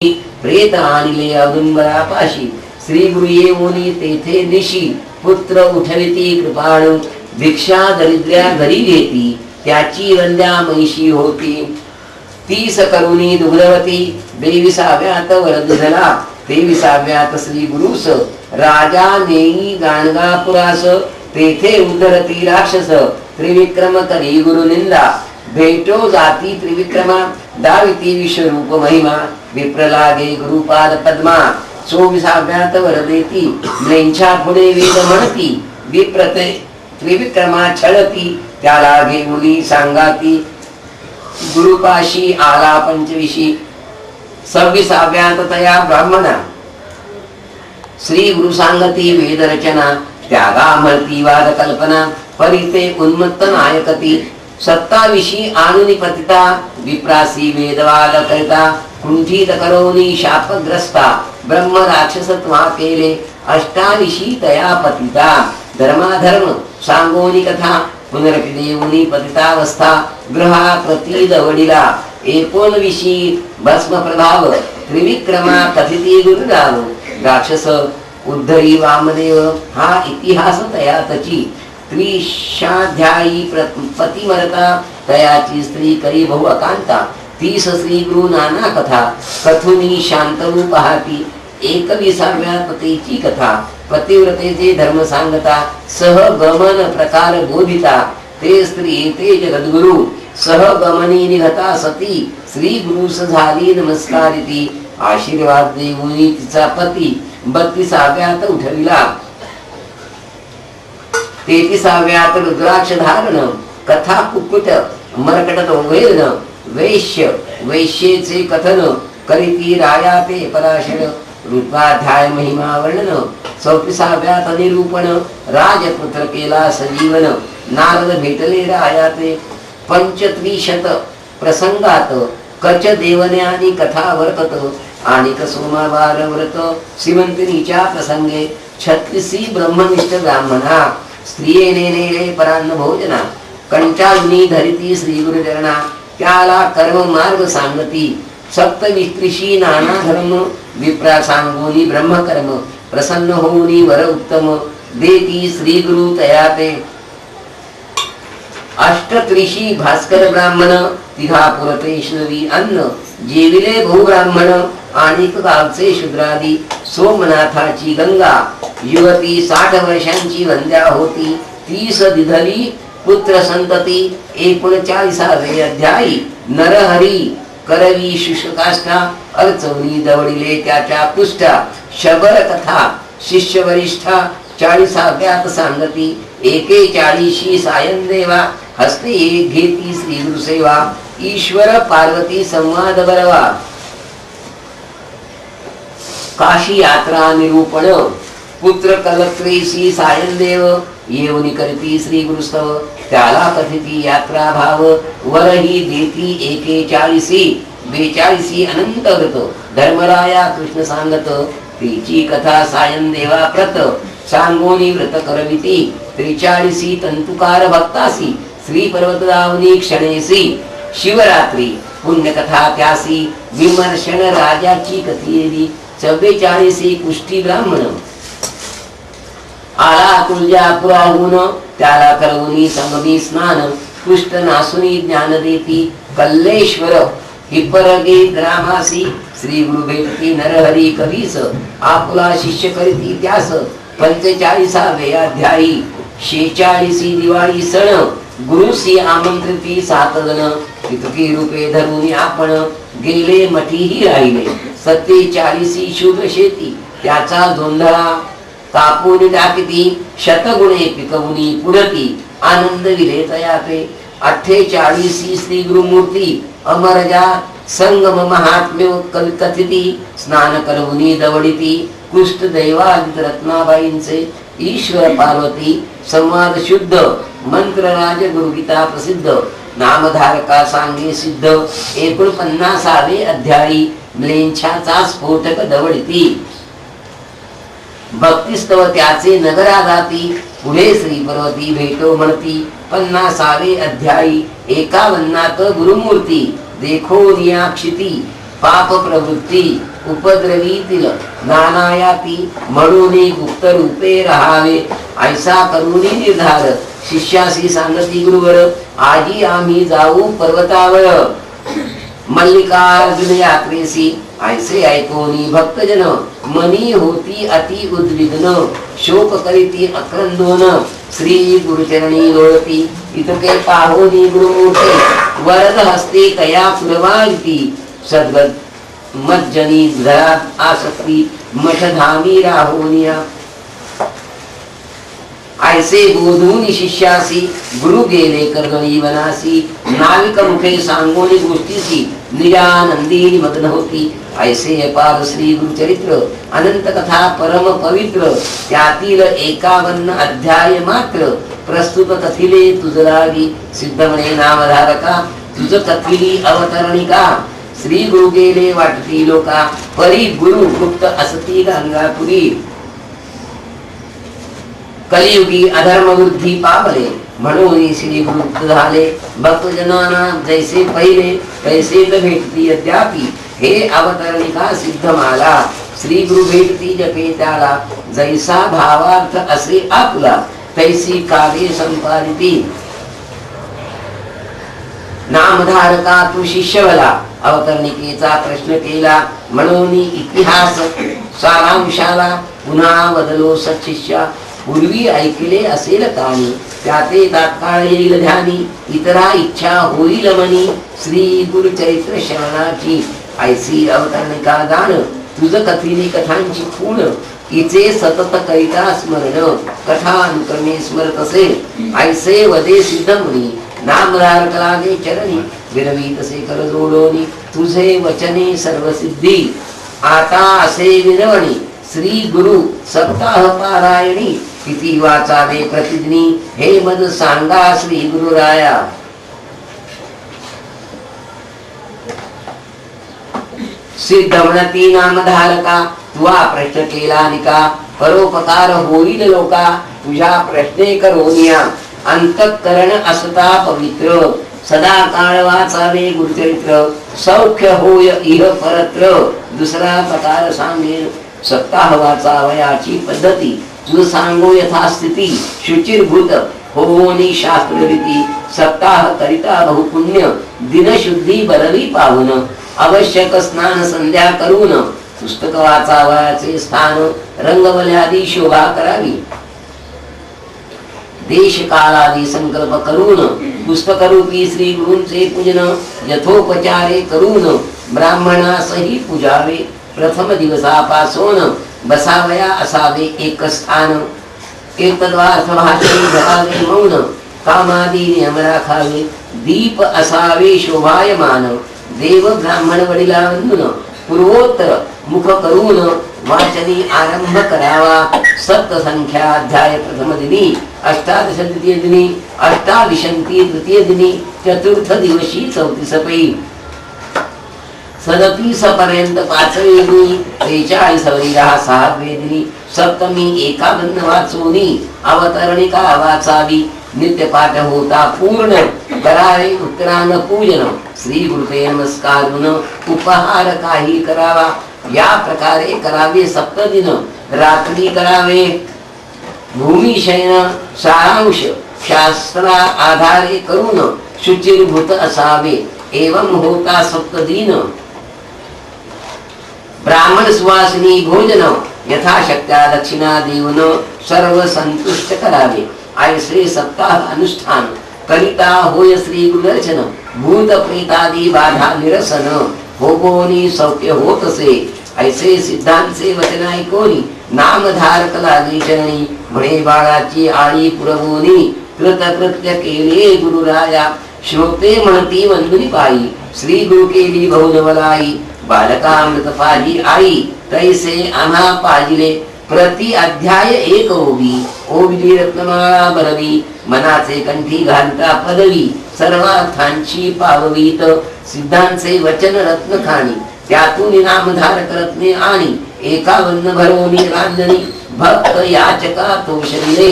प्रेत आणले औदुंबरापाशी श्री गुरु येऊनी तेथे निशी पुत्र उठविती कृपाणू भिक्षा दरिद्र्या घरी घेती त्याची वंद्या महिषी होती 30 करुणी दुग्धवती 22व्यात वरद झाला 23व्यात श्री गुरुस राजा नेई गाणगापुरास तेथे उद्धरती राक्षस त्रिविक्रम करी गुरु निंदा भेटो जाती त्रिविक्रमा दाविती विश्वरूप महिमा विप्रलागे गुरुपाद पद्मा 24व्यात वरदेती म्लेंछा पुढे वेद म्हणती विप्रते त्रिविक्रमा छळती त्याला घेऊनी सांगाती गुरुपाशी आला 25 26व्यात तया ब्राह्मणा श्री गुरु सांगती वेद रचना त्यागा मळती वाद कल्पना परिते उन्मत्त नायकती 27 आणुनी पतिता विप्रासी वेदवाद करता कुंठित करोनी शापग्रस्ता ब्रह्म राक्षसत्वा केले 28 तया पतिता धर्माधर्म सांगोनी कथा पुनरपि देऊनी पतितावस्था ग्रहा प्रतीद वडिला 29 भस्म प्रभाव त्रिविक्रमा कथिती गुरुराव राक्षस उद्धरी वामदेव हा इतिहास तया तची 30ध्यायी पतिमरता तयाची स्त्री करी बहु अकांता 30 श्री गुरु नाना कथा कथुनी शांतरू पाहती 21व्यात पतीची कथा पतिव्रतेचे धर्म सांगता सहगमन प्रकार बोधिता ते स्त्री ते जगद्गुरु सहगमनी निघता सती श्री गुरुस झाली नमस्कारिती आशीर्वाद देऊनी तिचा पती 32व्यात उठविला 33व्यात रुद्राक्ष धारण कथा कुक्कुट मरकट वेदन वैश्येचे कथन करीती राया ते पराशर ऋत्वाध्याय महिमा वर्णन 34व्यात निरूपण राजपुत्र केला सजीवन नारद भेटले राया ते 35 प्रसंगात कच देवन्यानी कथा वर्तत आणि सोमवार व्रत श्रीमंतिनीच्या प्रसंगे 36 ब्रह्मनिष्ठ ब्राह्मणा स्त्रियेने नेले परान्न भोजना कंटाळुनी धरिती श्री गुरुचरणा त्याला कर्म मार्ग सांगती 27 नाना धर्म विप्रा सांगोनी ब्रह्मकर्म प्रसन्न होऊनी वर उत्तम देती श्री गुरु तया ते 38 भास्कर ब्राह्मण तिघा पुरतेष्णवी अन्न जेविले बहुब्राह्मण आणि गावचे शूद्रादी सोमनाथाची गंगा युवती 60 वर्षांची वंद्या होती 30 दिधली पुत्र संतती 39वे अध्यायी नरहरी करवी शुष्काष्ठा अर्चवली दवडिले त्याच्या पुष्टा शबर कथा शिष्य वरिष्ठा 40व्यात सांगती 41 सायन देवा हस्ते एक घेती श्री गुरुसेवा ईश्वर पार्वती संवाद बरवा काशी यात्रा निरूपण पुत्र कलत्रेसी सायन देव येऊनी करती श्री गुरुस्तव त्याला कथिती यात्रा भाव वरही देती 41 अनंत व्रत धर्मराया कृष्ण सांगत तिची कथा सायन देवा प्रत सांगोनी व्रत करविती 43 तंतुकार भक्तासी श्री पर्वत दावनी क्षणेसी शिवरात्री पुण्यकथा त्यासी विमर्शन राजाची कथेली 44 कुष्टी ब्राह्मण आला तुळजापुराहून त्याला करवुनी समवी स्नान कुष्ट नासुनी ज्ञान देती कल्लेश्वर हिपरगे ग्रामासी श्री गुरु भेटती नरहरी कवीस आपुला शिष्य करीती त्यास 45वे अध्यायी 46 दिवाळी सण गुरुसी आमंत्रिती 7 जण इतकी रूपे धरून आपण गेले मठीही राहिले 47 शूद्र शेती त्याचा जोंधळा कापून टाकती शतगुणे पिकवुनी पुढती आनंद विले तयाते 48 श्री गुरुमूर्ती अमरजा संगम महात्म्य कथिती स्नान करवुनी दवडिती कुष्ठ दैवादित रत्नाबाईंचे ईश्वर पार्वती संवाद शुद्ध मंत्र राज गुरुगीता प्रसिद्ध नामधारका सांगे सिद्ध 49वे अध्यायी म्लेंछाचा स्फोटक दवडिती भक्तिस्तव त्याचे नगरा जाती पुढे श्री पर्वती भेटो म्हणती 50वे अध्यायी 51 गुरुमूर्ती देखो नियाक्षिती पाप प्रवृत्ती उपद्रवीतील नानायाती म्हणून गुप्त रूपे राहावे ऐसा करुणी निर्धार शिष्यासी सांगती गुरुवर आजी आम्ही जाऊ पर्वतावर मल्लिकार्जुन यात्रेसी ऐसे ऐकोनी भक्तजन मनी होती अति उद्विग्न शोक करीती अक्रंदोन श्री गुरुचरणी लोळती इतके पाहोनी गुरुमूर्ती वरद हस्ते कया पुरवागती सद्गत मज्जनी धरात आसक्ती मठधामी राहोनिया ऐसे बोधून शिष्यासी गुरु गेले कर्दळी वनासी नाविक मुखे सांगोनी गोष्टीसी निरानंदी मग्न होती ऐसे अपार श्री गुरुचरित्र अनंत कथा परम पवित्र त्यातील 51 अध्याय मात्र प्रस्तुत कथिले तुझरागी सिद्धमणे नामधारका तुझ कथिली अवतरणिका श्री गुरु गेले वाटती लोका परी गुरु गुप्त असती गंगापुरी कलियुगी अधर्म वृद्धी पावले म्हणून श्री गुरु झाले भक्तजनांना जैसे पहिले तैसे भेटती अद्यापि हे अवतरणिका सिद्ध माला श्री गुरु भेटती जपे त्याला जैसा भावार्थ असे आपला तैसी कार्य संपादिती नामधारका तू शिष्यवला अवतरणिकेचा प्रश्न केला म्हणून इतिहास सारांशाला पुन्हा बदलो सत्शिष्या पूर्वी ऐकले असेल कानी त्याते तात्काळ येईल ध्यानी इतरा इच्छा होईल मनी श्री गुरु चरित्र श्रवणाची ऐसी अवतरणिका गाण तुझ कथिली कथांची खूण इचे सतत करिता स्मरण कथा अनुक्रमे स्मरत असेल ऐसे वदे सिद्धमुनी नामधारक लागे चरणी विरवी तसे कर जोडोनी तुझे वचने सर्व सिद्धी आता असे विनवणी श्री गुरु सप्ताह पारायणी किती वाचावे प्रतिदिनी हे मद सांगा श्री गुरुराया सिद्ध म्हणती नामधारका तुवा प्रश्न केला निका परोपकार होईल लोका तुझ्या प्रश्ने करोनिया अंतःकरण असता पवित्र सदा काळ वाचावे गुरुचरित्र सौख्य होय इह परत्र दुसरा प्रकार सांगेन सप्ताह वाचावयाची पद्धती तुझ सांगो यथास्थिती शुचिर्भूत होनी शास्त्ररीती सप्ताह करिता बहुपुण्य दिनशुद्धी बरवी पाहून आवश्यक स्नान संध्या करून पुस्तक वाचावयाचे स्थान रंगवल्यादी शोभा करावी देश कालादी संकल्प करून पुस्तक रूपी श्री गुरूंचे पूजन यथोपचारे करून ब्राह्मणासही पूजावे प्रथम दिवसापासून बसावया असावे एक स्थान कीर्तनार्थ भाषणे घडावे मौन कामादी नियम राखावे दीप असावे शोभायमान देव ब्राह्मण वडिला वंदून पूर्वोत्तर मुख करून वाचनी आरंभ करावा सप्त संख्या अध्याय प्रथम दिनी अष्टादश द्वितीय दिनी अष्टाविशंती तृतीय दिनी चतुर्थ दिवशी 34 पै 37 पर्यंत 5वे दिनी 43 वरीला 6वे दिनी सप्तमी 51 वाचोनी अवतरणिका वाचावी नित्यपाठ होता पूर्ण करावे उत्तरान पूजन श्री गुरुते नमस्कारून उपहार काही करावा या प्रकारे करावे सप्तदिन रात्री करावे भूमिशयन सारांश शास्त्रा आधारे करून शुचिर्भूत असावे एवं होता सप्तदिन ब्राह्मण सुवासिनी भोजन यथाशक्त्या दक्षिणा देऊन सर्व संतुष्ट करावे ऐसे सप्ताह अनुष्ठान करिता होय श्री गुरुदर्शन भूत प्रेतादी बाधा निरसन होगोनी सौख्य होत असे ऐसे सिद्धांचे वचन ऐकोनी नामधारक लागली चरणी म्हणे बाळाची आळी पुरवोनी कृतकृत्य केले गुरुराया श्रोते म्हणती वंदुनी पायी श्री गुरु केली बहुनवलाई बालकामृत पाजी आई तैसे आम्हा पाजिले प्रति अध्याय एक ओवी रत्नमाळा बरवी मनाचे कंठी घालता पदवी सर्वार्थांची पाववीत सिद्धांचे वचन रत्न खाणी त्यातून नामधारक रत्ने आणि 51 भरोनी रांजणी भक्त याचका तोषले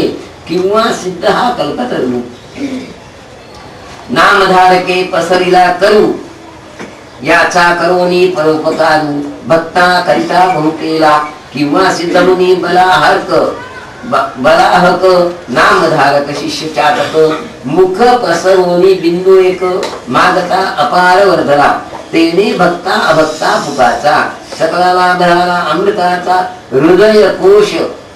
किंवा सिद्ध हा कल्पतरू नामधारके पसरिला करू याचा करोनी परोपकारू भक्ता करिता बहु केला किंवा सिद्धमुनी बलाहक नामधारक शिष्य चातक मुख पसरवोनी बिंदू एक मागता अपार वर्धला तेने भक्ता अभक्ता फुकाचा सकलाला भराला अमृताचा हृदय कोश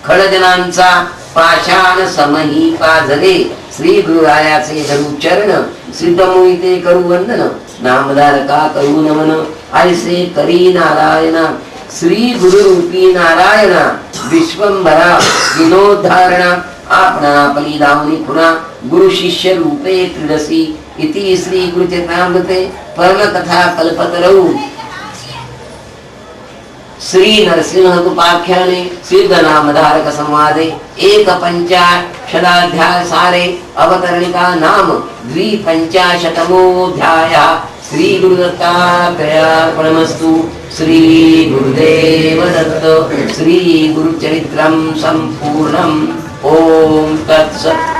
खडजनांचा पाषाण समही पाझले श्री गुरुरायाचे धरू चरण सिद्धमुनी ते करू वंदन नामधारका करू नमन ऐसे करी नारायणा श्री गुरुरूपी नारायणा विश्वंभरा विनोद्धारणा आपणा पलिदावनी पुन्हा गुरु शिष्य रूपे क्रीडसी इति श्री गुरुचरित्रामृते परमकथा कल्पतरौ श्री नरसिंह उपाख्याने सिद्ध नामधारक संवादे एक पंचाशदाध्याय सारे अवतरणिका नाम द्विपंचाशतमोऽध्याय श्री गुरुदत्तात्रेयार्पणमस्तु श्री गुरुदेव दत्त श्री गुरुचरित्रं संपूर्णम् ओम तत्सत्।